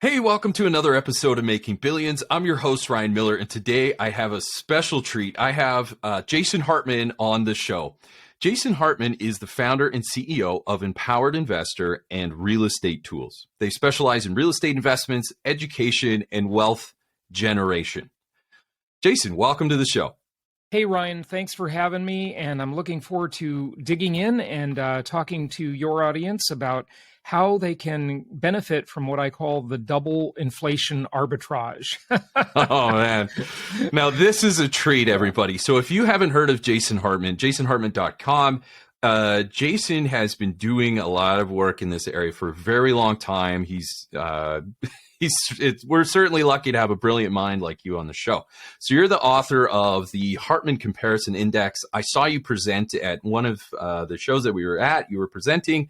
Hey, welcome to another episode of Making Billions. I'm your host, Ryan Miller, and today I have a special treat. I have Jason Hartman on the show. Jason Hartman is the founder and CEO of Empowered Investor and Real Estate Tools. They specialize in real estate investments, education, and wealth generation. Jason, welcome to the show. Hey, Ryan, thanks for having me. And I'm looking forward to digging in and talking to your audience about how they can benefit from what I call the double inflation arbitrage. Oh, man. Now, this is a treat, everybody. So if you haven't heard of Jason Hartman, jasonhartman.com, Jason has been doing a lot of work in this area for a very long time. We're certainly lucky to have a brilliant mind like you on the show. So you're the author of the Hartman Comparison Index. I saw you present at one of the shows that we were at. You were presenting.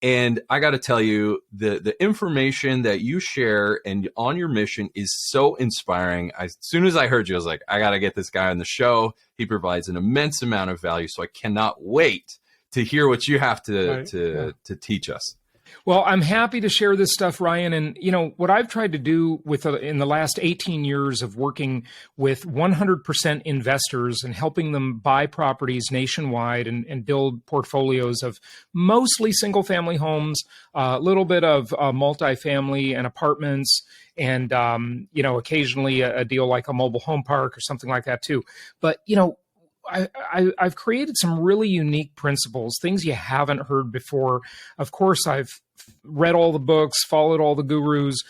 And I got to tell you, the information that you share and on your mission is so inspiring. As soon as I heard you, I was like, I got to get this guy on the show. He provides an immense amount of value. So I cannot wait to hear what you have to teach us. Well, I'm happy to share this stuff, Ryan. And, you know, what I've tried to do in the last 18 years of working with 100% investors and helping them buy properties nationwide and build portfolios of mostly single family homes, a little bit of multifamily and apartments, and, occasionally a deal like a mobile home park or something like that, too. But, I've created some really unique principles, things you haven't heard before. Of course, I've read all the books, followed all the gurus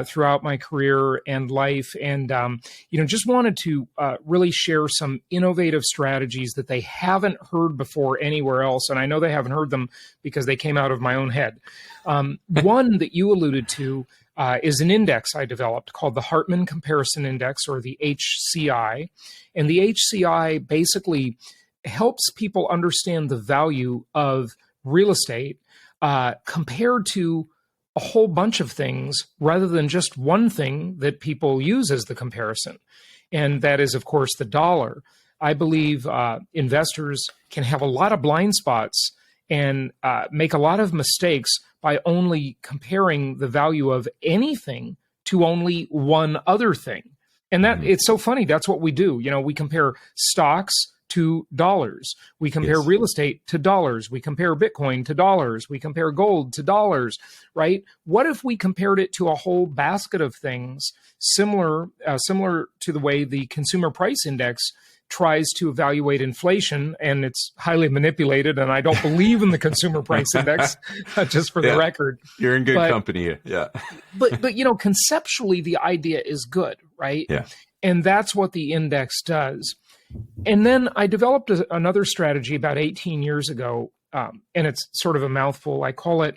throughout my career and life, and just wanted to really share some innovative strategies that they haven't heard before anywhere else. And I know they haven't heard them because they came out of my own head. One that you alluded to is an index I developed called the Hartman Comparison Index, or the HCI. And the HCI basically helps people understand the value of real estate compared to a whole bunch of things rather than just one thing that people use as the comparison. And that is, of course, the dollar. I believe investors can have a lot of blind spots and make a lot of mistakes by only comparing the value of anything to only one other thing. And that it's so funny. That's what we do. You know, we compare stocks to dollars. We compare real estate to dollars. We compare Bitcoin to dollars. We compare gold to dollars, right? What if we compared it to a whole basket of things similar to the way the Consumer Price Index tries to evaluate inflation, and it's highly manipulated, and I don't believe in the Consumer Price Index, just for the record. You're in good company here. Yeah. But conceptually, the idea is good, right? Yeah. And that's what the index does. And then I developed another strategy about 18 years ago, and it's sort of a mouthful. I call it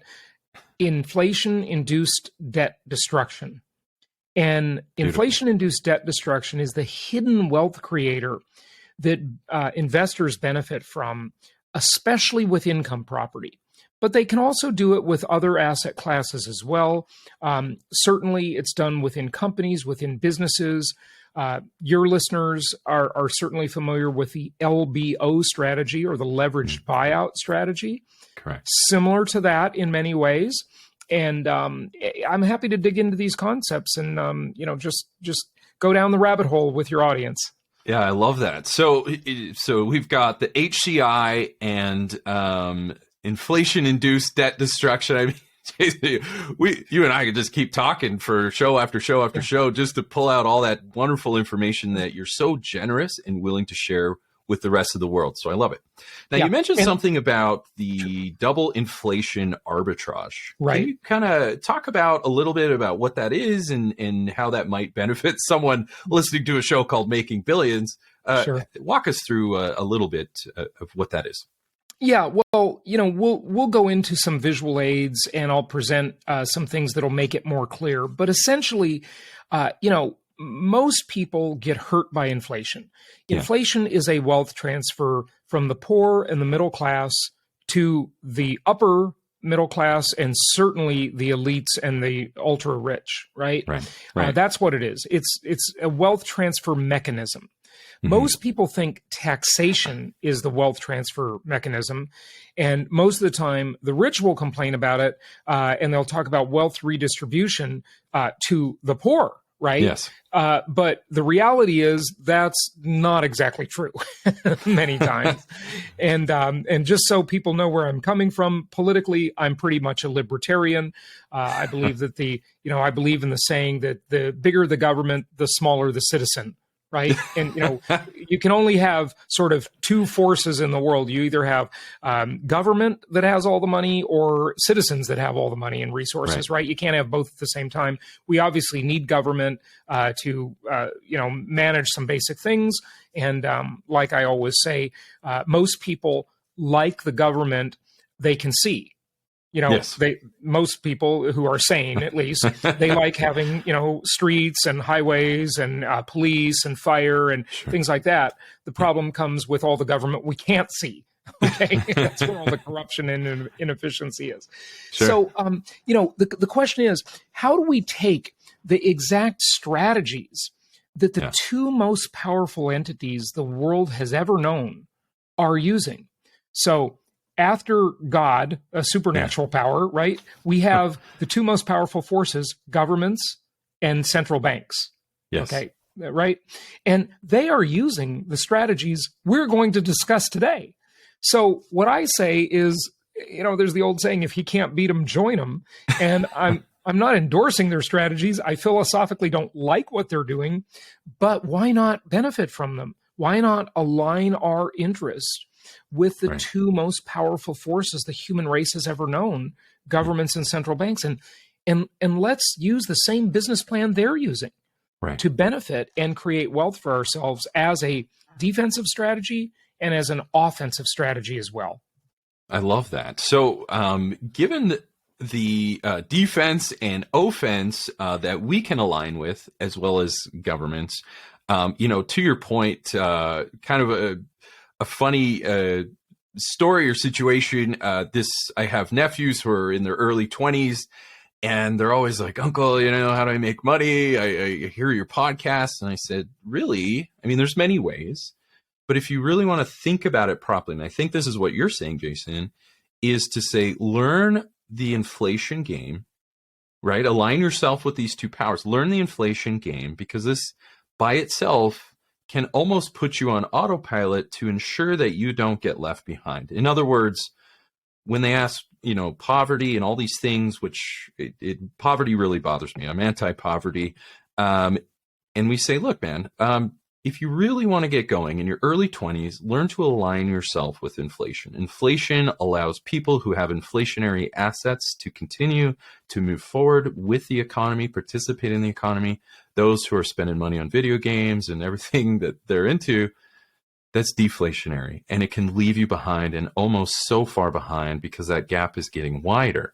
inflation-induced debt destruction. And inflation-induced debt destruction is the hidden wealth creator that investors benefit from, especially with income property. But they can also do it with other asset classes as well. Certainly, it's done within companies, within businesses. Your listeners are certainly familiar with the LBO strategy, or the leveraged buyout strategy. Correct. Similar to that in many ways. And I'm happy to dig into these concepts and, just go down the rabbit hole with your audience. Yeah, I love that. So we've got the HCI and inflation-induced debt destruction. I mean, you and I could just keep talking for show after show after show just to pull out all that wonderful information that you're so generous and willing to share with the rest of the world. So I love it. Now, you mentioned something about the double inflation arbitrage. Right. Can you kind of talk about a little bit about what that is and how that might benefit someone listening to a show called Making Billions? Sure. Walk us through a little bit of what that is. Yeah, well, we'll go into some visual aids, and I'll present some things that'll make it more clear. But essentially, most people get hurt by inflation. Inflation is a wealth transfer from the poor and the middle class to the upper middle class, and certainly the elites and the ultra rich, right? Right. That's what it is. It's a wealth transfer mechanism. Most people think taxation is the wealth transfer mechanism. And most of the time, the rich will complain about it, and they'll talk about wealth redistribution to the poor, right? Yes. But the reality is that's not exactly true many times. And just so people know where I'm coming from politically, I'm pretty much a libertarian. I believe that I believe in the saying that the bigger the government, the smaller the citizen. Right. And, you can only have sort of two forces in the world. You either have government that has all the money or citizens that have all the money and resources. Right. You can't have both at the same time. We obviously need government to manage some basic things. And like I always say, most people like the government they can see. Yes. Most people who are sane, at least, they like having, streets and highways and police and fire and things like that. The problem comes with all the government we can't see. Okay. That's where all the corruption and inefficiency is. Sure. So, the question is, how do we take the exact strategies that the two most powerful entities the world has ever known are using? So, after God, a supernatural power, right? We have the two most powerful forces, governments and central banks. Yes. Okay. Right. And they are using the strategies we're going to discuss today. So what I say is, there's the old saying, if you can't beat them, join them. And I'm not endorsing their strategies. I philosophically don't like what they're doing, but why not benefit from them? Why not align our interests with the two most powerful forces the human race has ever known, governments and central banks, and let's use the same business plan they're using to benefit and create wealth for ourselves as a defensive strategy and as an offensive strategy as well. I love that. So, given the defense and offense that we can align with, as well as governments, to your point, kind of a funny story or situation. I have nephews who are in their early 20s, and they're always like, "Uncle, how do I make money? I hear your podcast." And I said, "Really? I mean, there's many ways, but if you really want to think about it properly," and I think this is what you're saying, Jason, is to say, learn the inflation game, right? Align yourself with these two powers. Learn the inflation game, because this by itself can almost put you on autopilot to ensure that you don't get left behind. In other words, when they ask, poverty and all these things, which poverty really bothers me. I'm anti-poverty. And we say, look, man, if you really want to get going in your early 20s, learn to align yourself with inflation. Inflation allows people who have inflationary assets to continue to move forward with the economy, participate in the economy. Those who are spending money on video games and everything that they're into, that's deflationary. And it can leave you behind, and almost so far behind, because that gap is getting wider.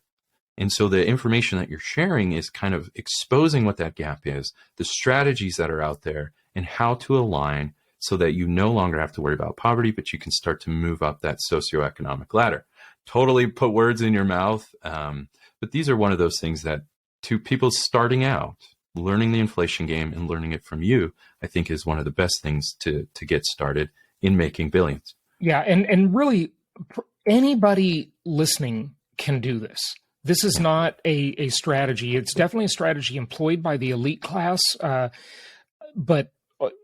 And so the information that you're sharing is kind of exposing what that gap is, the strategies that are out there, and how to align so that you no longer have to worry about poverty, but you can start to move up that socioeconomic ladder. Totally put words in your mouth. But these are one of those things that, to people starting out, learning the inflation game and learning it from you, I think is one of the best things to get started in making billions. Yeah. And really, anybody listening can do this. This is not a strategy. It's definitely a strategy employed by the elite class, but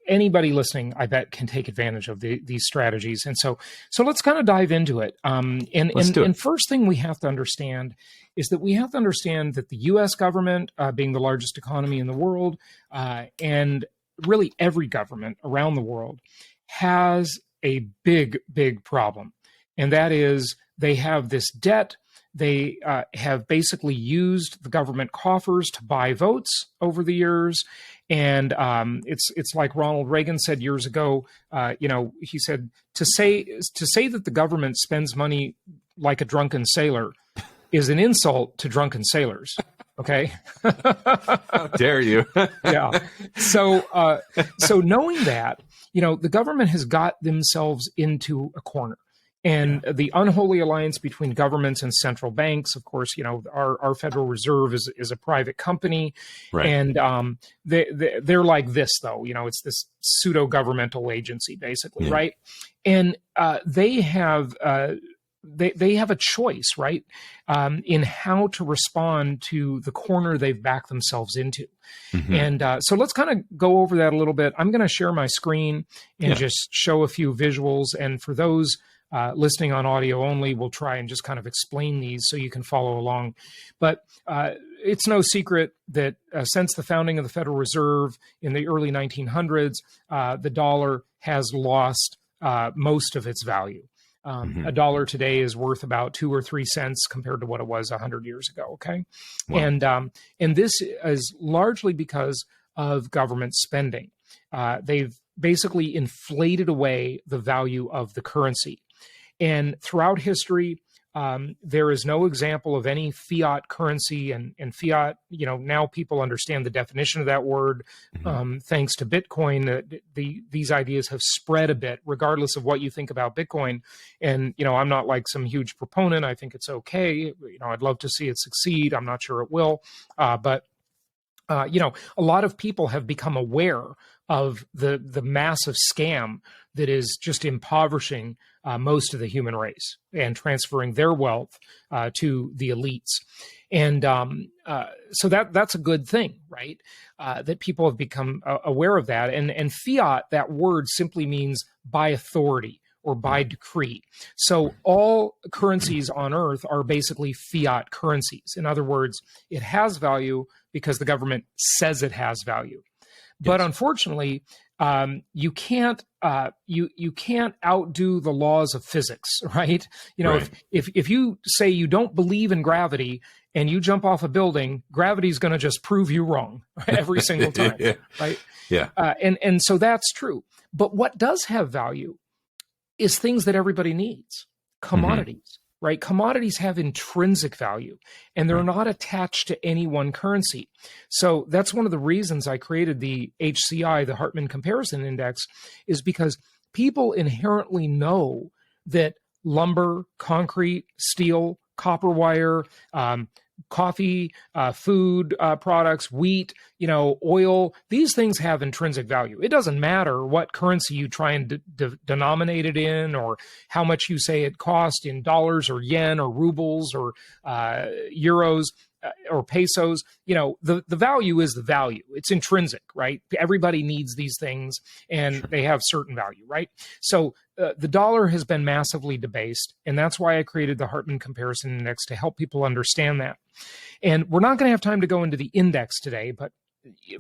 anybody listening, I bet, can take advantage of these strategies. And so let's kind of dive into it. And first thing we have to understand is that we have to understand that the U.S. government, being the largest economy in the world, and really every government around the world, has a big, big problem. And that is, they have this debt. They have basically used the government coffers to buy votes over the years. And it's like Ronald Reagan said years ago. He said, to say that the government spends money like a drunken sailor is an insult to drunken sailors. Okay. How dare you? Yeah. So knowing that, the government has got themselves into a corner. And the unholy alliance between governments and central banks, of course, our Federal Reserve is a private company, Right. and they're like this, though. It's this pseudo governmental agency, basically, right? And they have a choice, right, in how to respond to the corner they've backed themselves into. Mm-hmm. And so let's kind of go over that a little bit. I'm going to share my screen and just show a few visuals. And for those listening on audio only, we'll try and just kind of explain these so you can follow along. But it's no secret that since the founding of the Federal Reserve in the early 1900s, the dollar has lost most of its value. A dollar today is worth about 2 or 3 cents compared to what it was 100 years ago. Okay. Wow. And this is largely because of government spending. They've basically inflated away the value of the currency. And throughout history, there is no example of any fiat currency, and fiat, now people understand the definition of that word. Thanks to Bitcoin, these ideas have spread a bit, regardless of what you think about Bitcoin. And, I'm not like some huge proponent. I think it's okay. I'd love to see it succeed. I'm not sure it will. But a lot of people have become aware of the massive scam that is just impoverishing most of the human race and transferring their wealth to the elites. And so that's a good thing, right? That people have become aware of that. And fiat, that word simply means by authority or by decree. So all currencies on earth are basically fiat currencies. In other words, it has value because the government says it has value. But unfortunately, you can't outdo the laws of physics, right? Right. If you say you don't believe in gravity and you jump off a building, gravity's going to just prove you wrong every single time, right? Yeah. And so that's true. But what does have value is things that everybody needs, commodities. Right? Commodities have intrinsic value, and they're not attached to any one currency. So that's one of the reasons I created the HCI, the Hartman Comparison Index, is because people inherently know that lumber, concrete, steel, copper wire, coffee, food products, wheat, oil, these things have intrinsic value. It doesn't matter what currency you try and denominate it in, or how much you say it cost in dollars or yen or rubles or euros or pesos. The value is the value. It's intrinsic, right? Everybody needs these things, and they have certain value, right? So the dollar has been massively debased, and that's why I created the Hartman Comparison Index, to help people understand that. And we're not going to have time to go into the index today, but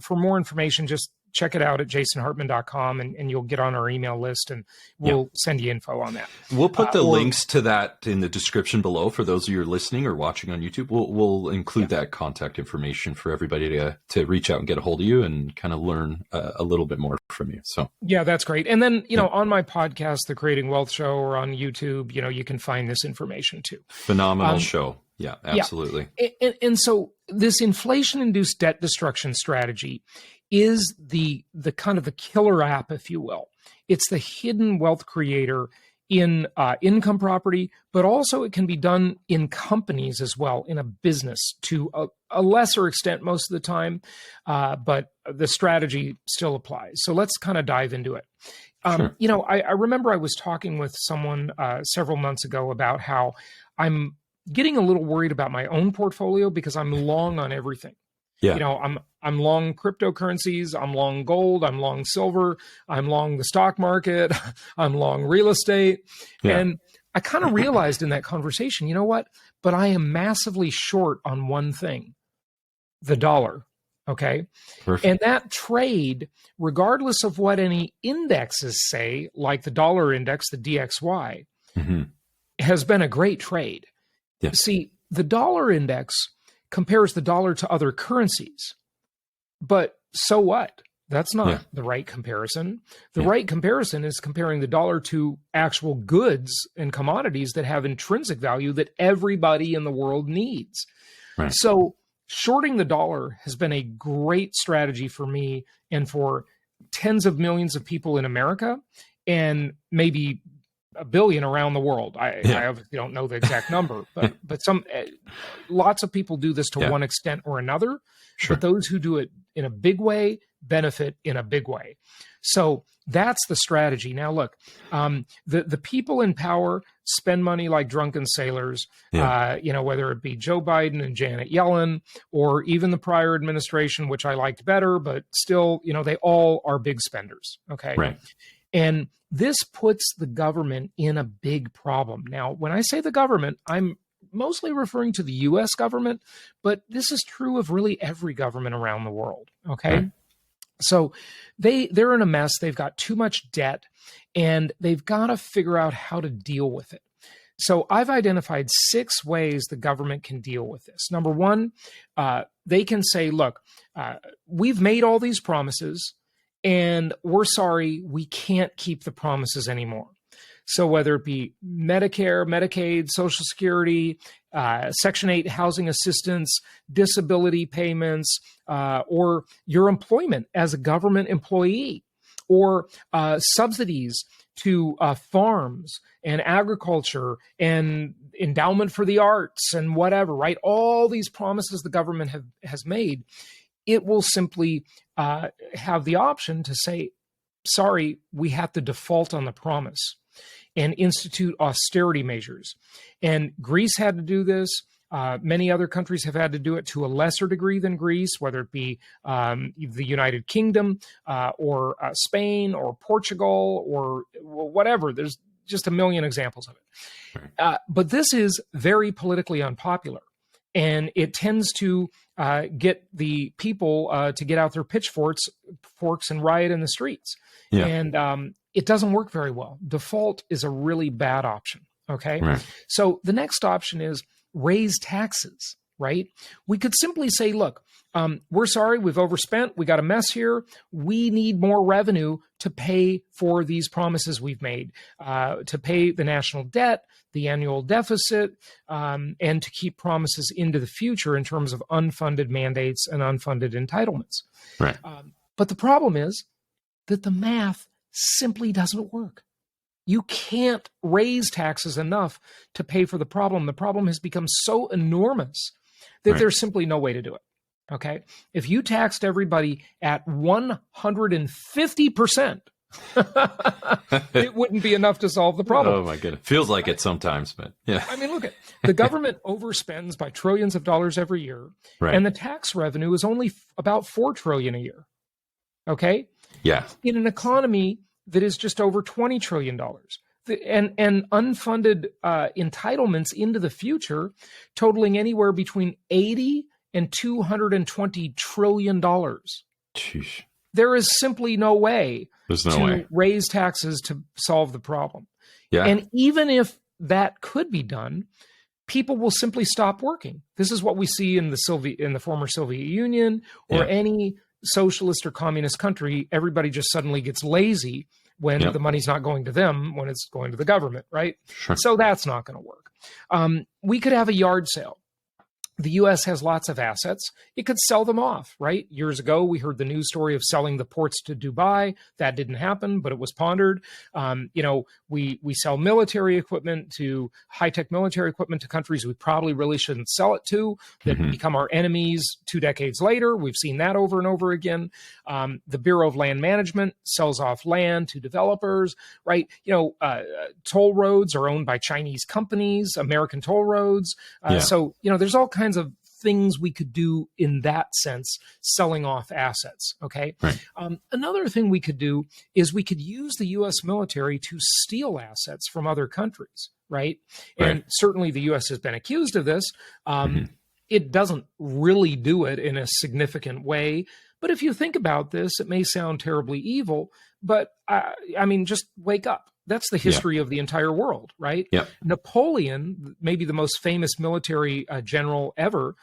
for more information, just check it out at jasonhartman.com, and you'll get on our email list, and we'll send you info on that. We'll put the links to that in the description below for those of you listening or watching on YouTube. We'll include that contact information for everybody to reach out and get a hold of you and kind of learn a little bit more from you. So yeah, that's great. And then, on my podcast, The Creating Wealth Show, or on YouTube, you can find this information too. Phenomenal show. Yeah, absolutely. Yeah. And so this inflation-induced debt destruction strategy is the kind of the killer app, if you will. It's the hidden wealth creator in income property, but also it can be done in companies as well, in a business to a lesser extent most of the time, but the strategy still applies. So let's kind of dive into it. Sure. I remember I was talking with someone several months ago about how I'm getting a little worried about my own portfolio because I'm long on everything. Yeah. I'm long cryptocurrencies, I'm long gold, I'm long silver, I'm long the stock market, I'm long real estate. Yeah. And I kind of realized in that conversation, you know what? But I am massively short on one thing, the dollar. Okay. Perfect. And that trade, regardless of what any indexes say, like the dollar index, the DXY, has been a great trade. Yeah. See, the dollar index compares the dollar to other currencies, but so what? That's not the right comparison. The right comparison is comparing the dollar to actual goods and commodities that have intrinsic value that everybody in the world needs. Right. So shorting the dollar has been a great strategy for me and for tens of millions of people in America, and maybe a billion around the world. I obviously don't know the exact number, but some lots of people do this to one extent or another. Sure. But those who do it in a big way benefit in a big way. So that's the strategy. Now, look, the people in power spend money like drunken sailors. Whether it be Joe Biden and Janet Yellen, or even the prior administration, which I liked better, but still, they all are big spenders. Okay. Right. And this puts the government in a big problem. Now, when I say the government, I'm mostly referring to the U.S. government, but this is true of really every government around the world. Okay. Right. So they're in a mess. They've got too much debt, and they've got to figure out how to deal with it. So I've identified 6 ways the government can deal with this. Number one, they can say, look, we've made all these promises, and we're sorry, we can't keep the promises anymore. So whether it be Medicare, Medicaid, Social Security, Section 8 housing assistance, disability payments, or your employment as a government employee, or subsidies to farms and agriculture and endowment for the arts and whatever, right? All these promises the government has made, it will simply have the option to say, sorry, we have to default on the promise and institute austerity measures. And Greece had to do this. Many other countries have had to do it to a lesser degree than Greece, whether it be the United Kingdom or Spain or Portugal or whatever. There's just a million examples of it. But this is very politically unpopular. And it tends to get the people to get out their pitchforks and riot in the streets. Yeah. And it doesn't work very well. Default is a really bad option. Okay. Right. So the next option is raise taxes, right? We could simply say, look, we're sorry, we've overspent. We got a mess here. We need more revenue to pay for these promises we've made, to pay the national debt, the annual deficit, and to keep promises into the future in terms of unfunded mandates and unfunded entitlements. Right. But the problem is that the math simply doesn't work. You can't raise taxes enough to pay for the problem. The problem has become so enormous that there's simply no way to do it. Okay. If you taxed everybody at 150%, it wouldn't be enough to solve the problem. Oh my goodness. Feels like it sometimes, but yeah. I mean, look at the government overspends by trillions of dollars every year. Right. And the tax revenue is only about $4 trillion a year. Okay. Yeah. In an economy that is just over $20 trillion. And unfunded entitlements into the future totaling anywhere between $80 and $220 trillion. Jeez. There is simply no way to raise taxes to solve the problem. Yeah. And even if that could be done, people will simply stop working. This is what we see in the former Soviet Union or any socialist or communist country. Everybody just suddenly gets lazy when the money's not going to them, when it's going to the government, right? Sure. So that's not going to work. We could have a yard sale. The U.S. has lots of assets. It could sell them off, right? Years ago, we heard the news story of selling the ports to Dubai. That didn't happen, but it was pondered. We sell military equipment to high-tech military equipment to countries we probably really shouldn't sell it to that become our enemies 2 decades later. We've seen that over and over again. The Bureau of Land Management sells off land to developers, right? Toll roads are owned by Chinese companies, American toll roads. So, there's all kinds of things we could do in that sense, selling off assets. Okay. Right. Another thing we could do is we could use the U.S. military to steal assets from other countries. Right. And certainly the U.S. has been accused of this. It doesn't really do it in a significant way. But if you think about this, it may sound terribly evil, but just wake up. That's the history of the entire world, right? Yep. Napoleon, maybe the most famous military general ever,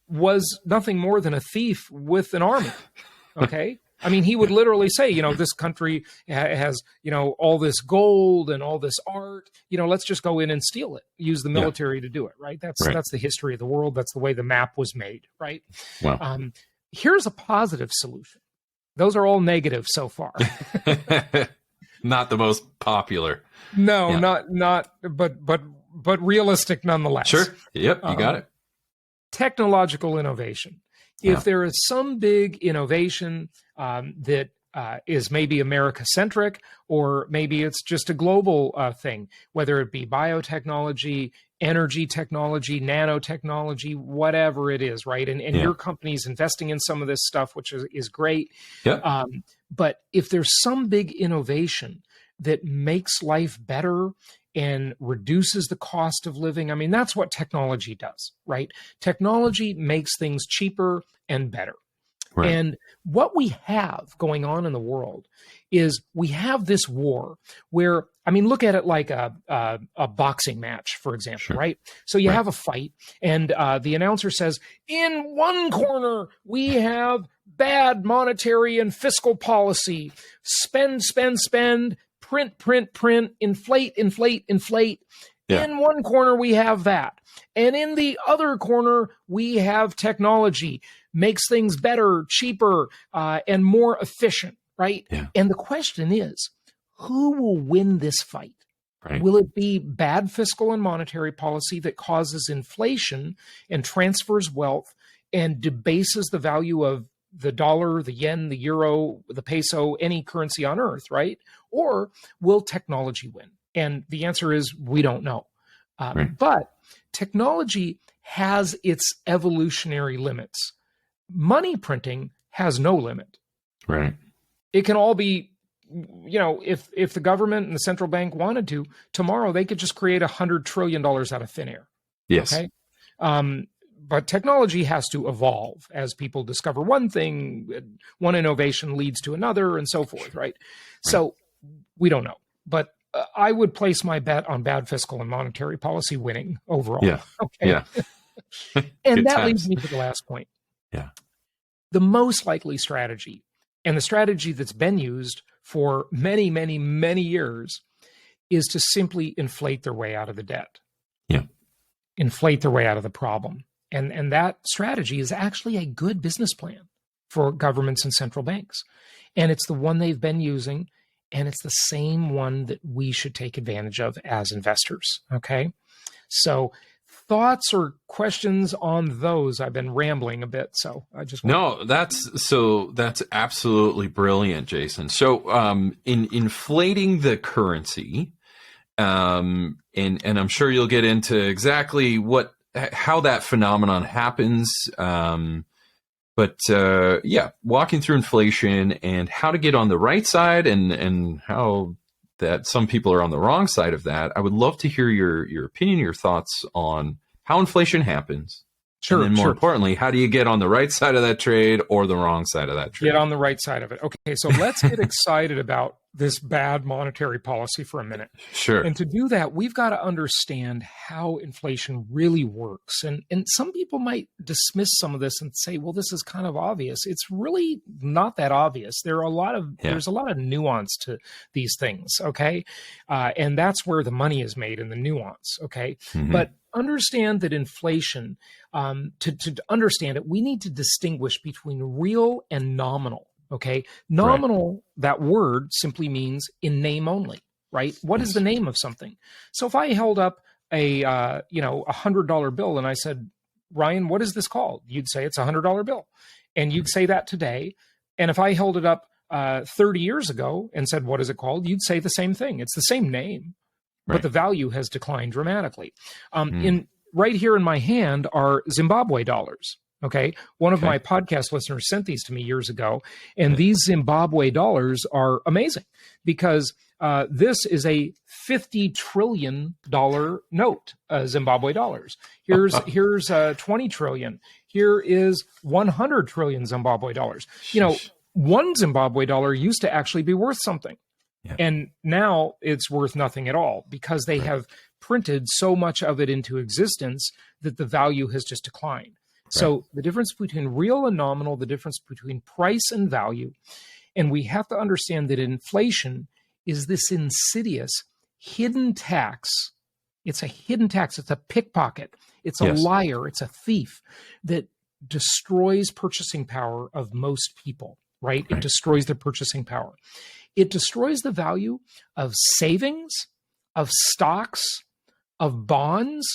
was nothing more than a thief with an army, okay? I mean, he would literally say, this country has, all this gold and all this art, let's just go in and steal it, use the military to do it, right? That's the history of the world. That's the way the map was made, right? Wow. Here's a positive solution. Those are all negative so far. Not the most popular. No, Yeah. not, but realistic nonetheless. Sure. Yep. You got it. Technological innovation. Yeah. If there is some big innovation that is maybe America-centric, or maybe it's just a global thing, whether it be biotechnology, energy technology, nanotechnology, whatever it is, right? And your company's investing in some of this stuff, which is great. Yeah. But if there's some big innovation that makes life better and reduces the cost of living, I mean, that's what technology does, right? Technology makes things cheaper and better. Right. And what we have going on in the world is we have this war where, I mean, look at it like a boxing match, for example, right? So you have a fight, and the announcer says, in one corner, we have bad monetary and fiscal policy, spend, spend, spend, print, print, print, inflate, inflate, inflate. Yeah. In one corner, we have that. And in the other corner, we have technology, makes things better, cheaper, and more efficient, right? Yeah. And the question is, who will win this fight? Right. Will it be bad fiscal and monetary policy that causes inflation and transfers wealth and debases the value of the dollar, the yen, the euro, the peso, any currency on earth, right? Or will technology win? And the answer is, we don't know. Right. But technology has its evolutionary limits. Money printing has no limit. Right. It can all be, you know, if the government and the central bank wanted to, tomorrow they could just create $100 trillion out of thin air. Yes. Okay. But technology has to evolve as people discover one thing, one innovation leads to another, and so forth, right? So we don't know. But I would place my bet on bad fiscal and monetary policy winning overall. Yeah. Okay. Yeah. And that leads me to the last point. Yeah. The most likely strategy, and the strategy that's been used for many, many, many years, is to simply inflate their way out of the debt. Yeah. Inflate their way out of the problem. And that strategy is actually a good business plan for governments and central banks. And it's the one they've been using, and it's the same one that we should take advantage of as investors. Okay. So thoughts or questions on those? I've been rambling a bit, so I just that's absolutely brilliant, Jason. So in inflating the currency, and I'm sure you'll get into exactly how that phenomenon happens. But walking through inflation and how to get on the right side, and how that some people are on the wrong side of that. I would love to hear your opinion, your thoughts on how inflation happens. Sure. And then more importantly, how do you get on the right side of that trade or the wrong side of that trade? Get on the right side of it. Okay, so let's get excited about this bad monetary policy for a minute. Sure. And to do that, we've got to understand how inflation really works. And some people might dismiss some of this and say, well, this is kind of obvious. It's really not that obvious. There's a lot of nuance to these things, okay? And that's where the money is made, in the nuance, okay? Mm-hmm. But understand that inflation, to understand it, we need to distinguish between real and nominal. Okay. Nominal, right. That word simply means in name only, right? What is the name of something? So if I held up a $100 bill and I said, Ryan, what is this called? You'd say it's a $100 bill. And you'd say that today. And if I held it up 30 years ago and said, what is it called? You'd say the same thing. It's the same name, right. But the value has declined dramatically. Right here in my hand are Zimbabwe dollars. Okay. One of my podcast listeners sent these to me years ago, and these Zimbabwe dollars are amazing because this is a $50 trillion note, Zimbabwe dollars. Here's 20 trillion. Here is 100 trillion Zimbabwe dollars. You know, one Zimbabwe dollar used to actually be worth something. Yeah. And now it's worth nothing at all because they have printed so much of it into existence that the value has just declined. So the difference between real and nominal, the difference between price and value, and we have to understand that inflation is this insidious hidden tax. It's a hidden tax. It's a pickpocket. It's a liar. It's a thief that destroys purchasing power of most people, right? It destroys their purchasing power. It destroys the value of savings, of stocks, of bonds,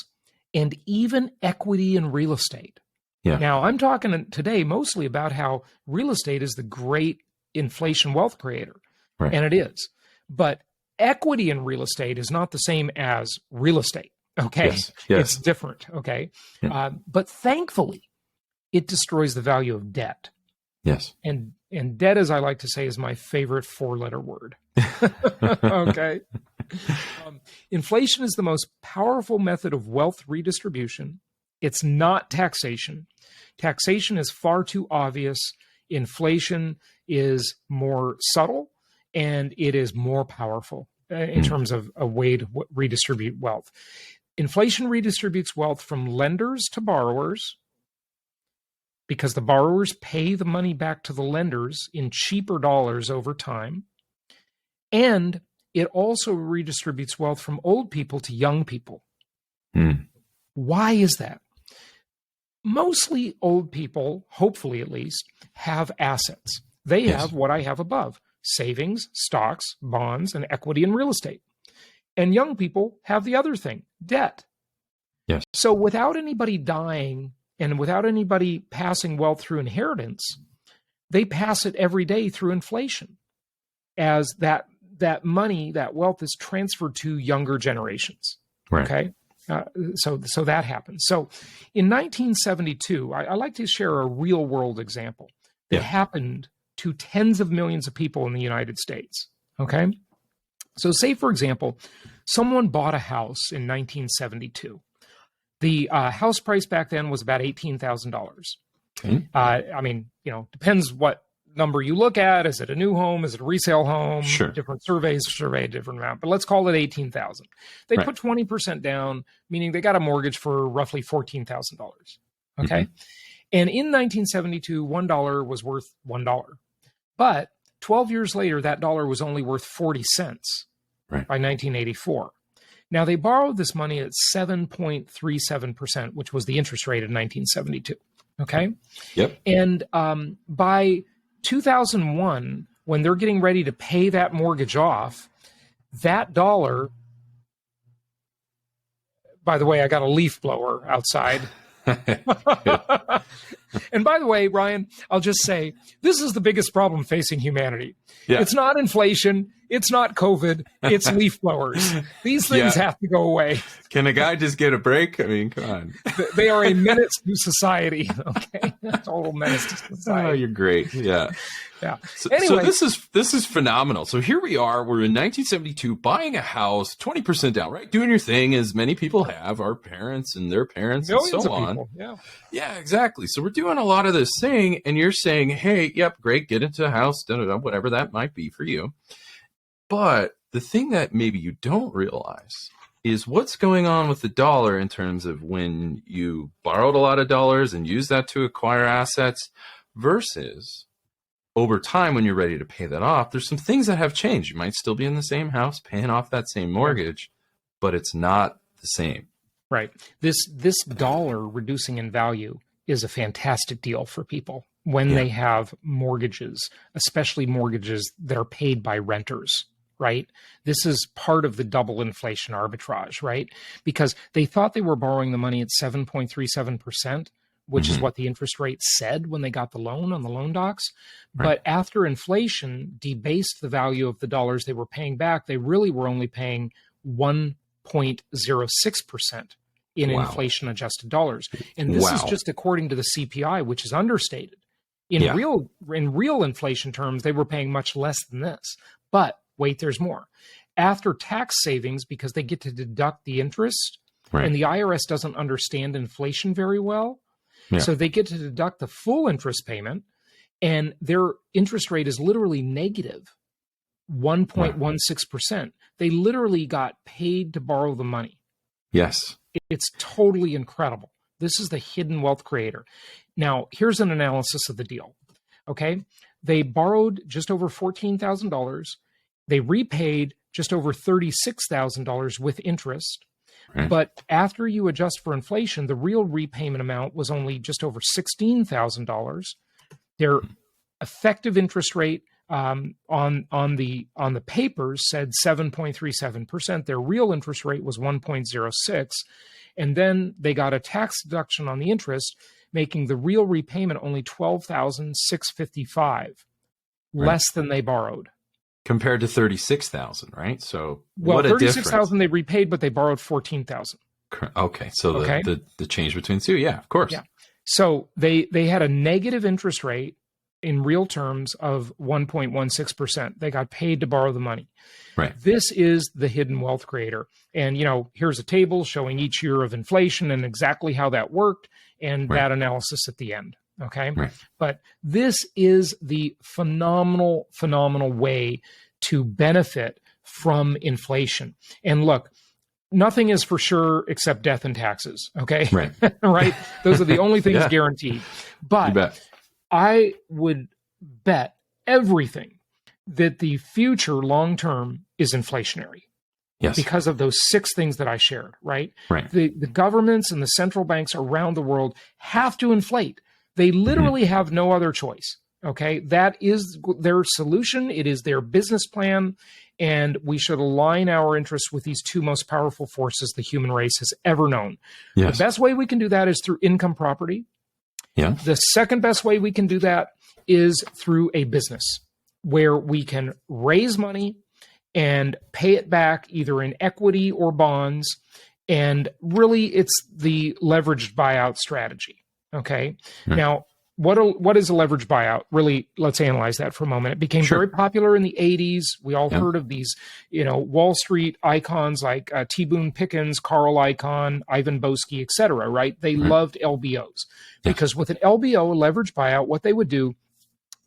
and even equity in real estate. Yeah. Now, I'm talking today mostly about how real estate is the great inflation wealth creator, Right. and it is. But equity in real estate is not the same as real estate, okay? Yes. Yes. It's different, okay? Yeah. But thankfully, it destroys the value of debt. Yes. And debt, as I like to say, is my favorite four-letter word. Okay. Inflation is the most powerful method of wealth redistribution. It's not taxation. Taxation is far too obvious. Inflation is more subtle, and it is more powerful in terms of a way to redistribute wealth. Inflation redistributes wealth from lenders to borrowers, because the borrowers pay the money back to the lenders in cheaper dollars over time. And it also redistributes wealth from old people to young people. Why is that? Mostly old people, hopefully at least, have assets. They have what I have above: savings, stocks, bonds, and equity in real estate. And young people have the other thing, debt. Yes. So without anybody dying and without anybody passing wealth through inheritance, they pass it every day through inflation, as that money, that wealth is transferred to younger generations. Right. Okay. So that happens. So in 1972, I like to share a real world example that happened to tens of millions of people in the United States. Okay. So say, for example, someone bought a house in 1972. The house price back then was about $18,000. Okay. I mean, depends what number you look at. Is it a new home? Is it a resale home? Sure. Different surveys survey a different amount, but let's call it $18,000. They put 20% down, meaning they got a mortgage for roughly $14,000. Okay. And in 1972, $1 was worth $1. But 12 years later, that dollar was only worth 40 cents by 1984. Now, they borrowed this money at 7.37%, which was the interest rate in 1972. Okay. Yep. And by 2001, when they're getting ready to pay that mortgage off, that dollar, by the way, I got a leaf blower outside. And by the way, Ryan, I'll just say, this is the biggest problem facing humanity. Yeah. It's not inflation. It's not COVID. It's leaf blowers. These things have to go away. Can a guy just get a break? I mean, come on. They are a menace to society. Okay. Total menace to society. Oh, you're great. Yeah. Yeah. So, anyway, so this is phenomenal. So here we are. We're in 1972, buying a house, 20% down, right? Doing your thing, as many people have, our parents and their parents, millions and so of on. People. Yeah. Yeah, exactly. So we're doing a lot of this thing, and you're saying, hey, yep, great, get into a house, whatever that might be for you. But the thing that maybe you don't realize is what's going on with the dollar in terms of when you borrowed a lot of dollars and used that to acquire assets versus over time when you're ready to pay that off. There's some things that have changed. You might still be in the same house paying off that same mortgage, but it's not the same. Right. This dollar reducing in value is a fantastic deal for people when they have mortgages, especially mortgages that are paid by renters. Right? This is part of the double inflation arbitrage, right? Because they thought they were borrowing the money at 7.37%, which is what the interest rate said when they got the loan on the loan docs. Right. But after inflation debased the value of the dollars they were paying back, they really were only paying 1.06% in inflation adjusted dollars. And this is just according to the CPI, which is understated. In real inflation terms, they were paying much less than this. But wait, there's more. After tax savings, because they get to deduct the interest, and the IRS doesn't understand inflation very well, so they get to deduct the full interest payment, and their interest rate is literally negative 1.16%. They literally got paid to borrow the money. Yes. It's totally incredible. This is the hidden wealth creator. Now, here's an analysis of the deal. Okay. They borrowed just over $14,000. They repaid just over $36,000 with interest. Right. But after you adjust for inflation, the real repayment amount was only just over $16,000. Their effective interest rate on the papers said 7.37%. Their real interest rate was 1.06, and then they got a tax deduction on the interest, making the real repayment only $12,655, less than they borrowed. Compared to 36,000, right? So well, what a 36,000 they repaid, but they borrowed 14,000. Okay, so the change between the two, yeah, of course. Yeah. So they had a negative interest rate in real terms of 1.16%. They got paid to borrow the money. Right. This is the hidden wealth creator. And, here's a table showing each year of inflation and exactly how that worked and that analysis at the end. Okay. Right. But this is the phenomenal way to benefit from inflation. And look, nothing is for sure except death and taxes. Okay. Right. Right. Those are the only things guaranteed. But I would bet everything that the future long term is inflationary. Yes. Because of those 6 things that I shared, right? Right. The governments and the central banks around the world have to inflate. They literally have no other choice. Okay. That is their solution. It is their business plan. And we should align our interests with these 2 most powerful forces the human race has ever known. Yes. The best way we can do that is through income property. Yeah. The second best way we can do that is through a business where we can raise money and pay it back either in equity or bonds. And really, it's the leveraged buyout strategy. Okay. Right. Now, what is a leveraged buyout? Really, let's analyze that for a moment. It became very popular in the 80s. We all heard of these, Wall Street icons like T. Boone Pickens, Carl Icahn, Ivan Boesky, et cetera, right? They loved LBOs because with an LBO, a leveraged buyout, what they would do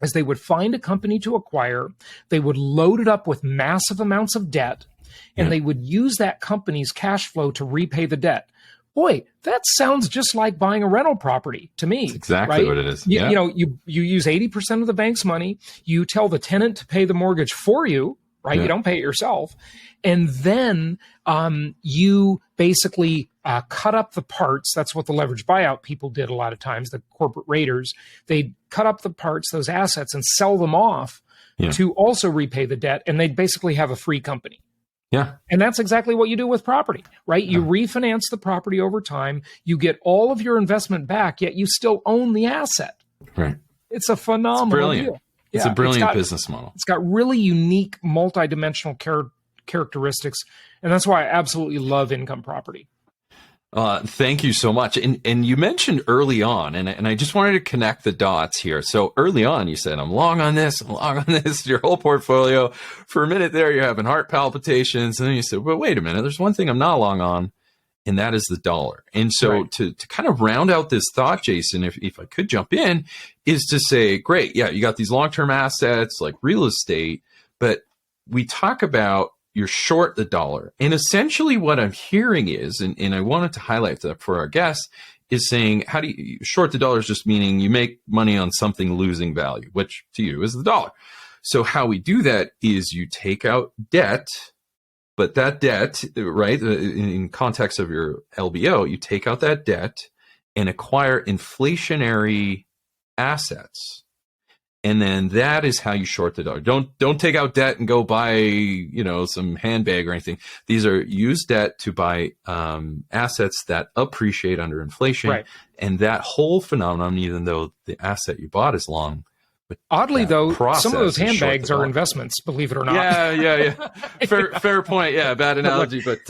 is they would find a company to acquire. They would load it up with massive amounts of debt, and they would use that company's cash flow to repay the debt. Boy, that sounds just like buying a rental property to me. That's exactly what it is. You use 80% of the bank's money. You tell the tenant to pay the mortgage for you, right? You don't pay it yourself. And then you basically cut up the parts. That's what the leveraged buyout people did a lot of times, the corporate raiders. They cut up the parts, those assets, and sell them off to also repay the debt. And they'd basically have a free company. Yeah. And that's exactly what you do with property, right? You refinance the property over time. You get all of your investment back, yet you still own the asset. Right. It's a phenomenal deal. It's a brilliant business model. It's got really unique multidimensional characteristics. And that's why I absolutely love income property. Thank you so much. And you mentioned early on, and I just wanted to connect the dots here. So early on, you said, I'm long on this, your whole portfolio. For a minute there, you're having heart palpitations. And then you said, well, wait a minute, there's one thing I'm not long on, and that is the dollar. And so to kind of round out this thought, Jason, if I could jump in, is to say, great, yeah, you got these long-term assets like real estate, but we talk about you're short the dollar. And essentially what I'm hearing is, and I wanted to highlight that for our guests, is saying, how do you short the dollar is just meaning you make money on something losing value, which to you is the dollar. So how we do that is you take out debt, but that debt, right, in context of your LBO, you take out that debt and acquire inflationary assets. And then that is how you short the dollar. Don't take out debt and go buy, some handbag or anything. These are use debt to buy assets that appreciate under inflation. Right. And that whole phenomenon, even though the asset you bought is long, but oddly though, some of those handbags are investments, believe it or not. Yeah. Fair point. Yeah, bad analogy, but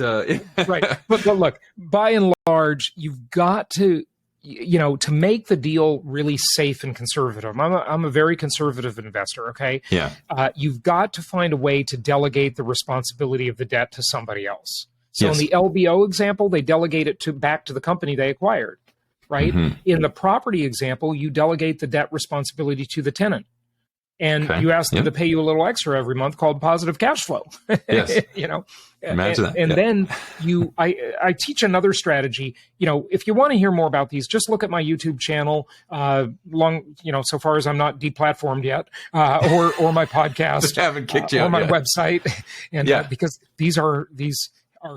right. But look, by and large, you've got to to make the deal really safe and conservative. I'm a very conservative investor. Okay. Yeah. You've got to find a way to delegate the responsibility of the debt to somebody else. So in the LBO example, they delegate it back to the company they acquired, right? Mm-hmm. In the property example, you delegate the debt responsibility to the tenant. And you ask them to pay you a little extra every month called positive cash flow. Yes. Imagine that. And then I teach another strategy. If you want to hear more about these, just look at my YouTube channel. So far as I'm not deplatformed yet, or my podcast, haven't kicked you out or my website, and because these are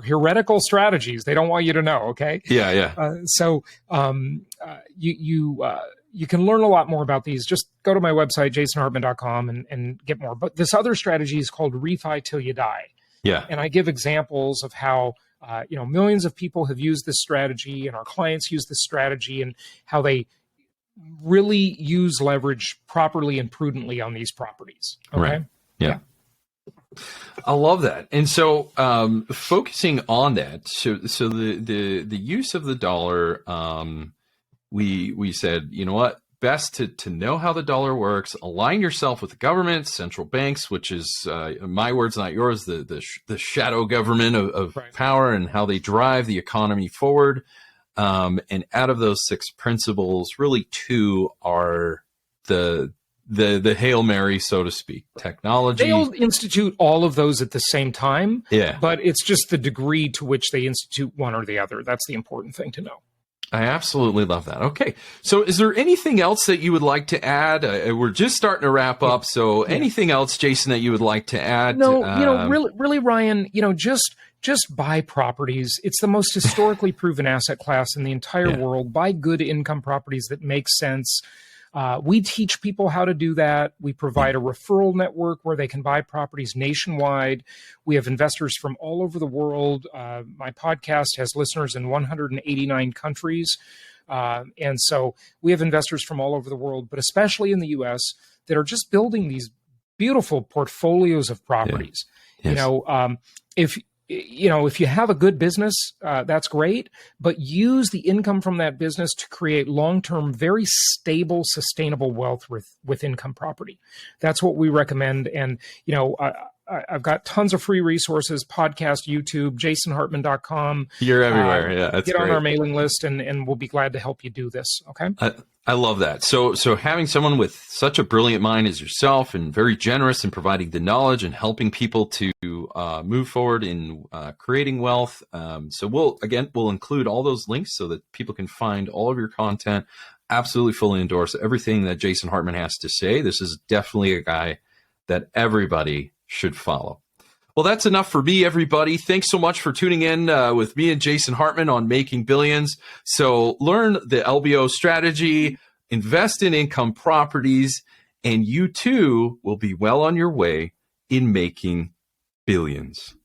heretical strategies. They don't want you to know. Okay. Yeah. So you can learn a lot more about these. Just go to my website, jasonhartman.com, and get more. But this other strategy is called refi till you die. Yeah. And I give examples of how, millions of people have used this strategy, and our clients use this strategy, and how they really use leverage properly and prudently on these properties. Okay. Right. Yeah. I love that. And so, focusing on that, so the use of the dollar, we said, you know what, best to know how the dollar works, align yourself with the government, central banks, which is, my words, not yours, the shadow government of Right. power, and how they drive the economy forward. And out of those 6 principles, really 2 are the Hail Mary, so to speak: technology. They'll institute all of those at the same time, Yeah. but it's just the degree to which they institute one or the other. That's the important thing to know. I absolutely love that. Okay. So is there anything else that you would like to add? We're just starting to wrap up. So anything else, Jason, that you would like to add? No, really, Ryan, just buy properties. It's the most historically proven asset class in the entire world. Buy good income properties that make sense. We teach people how to do that. We provide a referral network where they can buy properties nationwide. We have investors from all over the world. My podcast has listeners in 189 countries. And so we have investors from all over the world, but especially in the US, that are just building these beautiful portfolios of properties. Yeah. Yes. If you have a good business, that's great, but use the income from that business to create long-term, very stable, sustainable wealth with income property. That's what we recommend. And, I've got tons of free resources, podcast, YouTube, jasonhartman.com. You're everywhere. Yeah, that's Get great. on our mailing list, and we'll be glad to help you do this. Okay. I love that. So having someone with such a brilliant mind as yourself, and very generous in providing the knowledge and helping people to move forward in creating wealth. So we'll include all those links so that people can find all of your content. Absolutely fully endorse everything that Jason Hartman has to say. This is definitely a guy that everybody should follow. Well, that's enough for me, everybody. Thanks so much for tuning in with me and Jason Hartman on Making Billions. So learn the LBO strategy, invest in income properties, and you too will be well on your way in making billions.